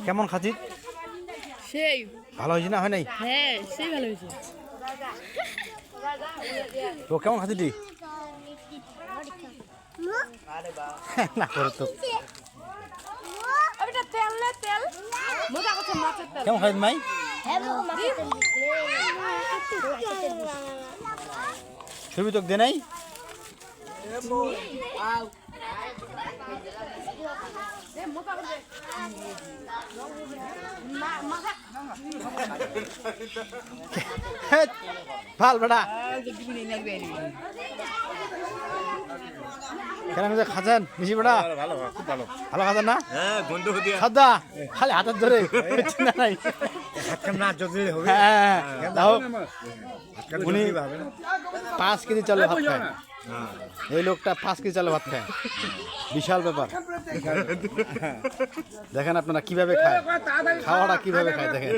কেমন খাচ্ছি? সেই ভালো হয়েছে না হয় নাই? হ্যাঁ সেই ভালো হয়েছে। তো কেমন খাচ্ছি তুই? না করে তো তেল মজা করছে মাছের তেল। কেমন খাচ্ছি মাই? ছবি তোকে দে নাই? ভাল বেটা কেন খাচ্ছেন বেশি বেটা? ভালো খুব ভালো। ভালো খাচ্ছেন না? হ্যাঁ গন্ধ দিয়ে খাদ্দা খালি হাতের ধরে চিন্তা নাই। না যদি হবে হ্যাঁ দাও উনি হবে না। 5 কেজি চালে ভাত খায়। এই লোকটা 5 কেজি চালে ভাত খায়, বিশাল ব্যাপার। দেখেন আপনারা কিভাবে খায়, খাওয়াটা কিভাবে খায় দেখেন।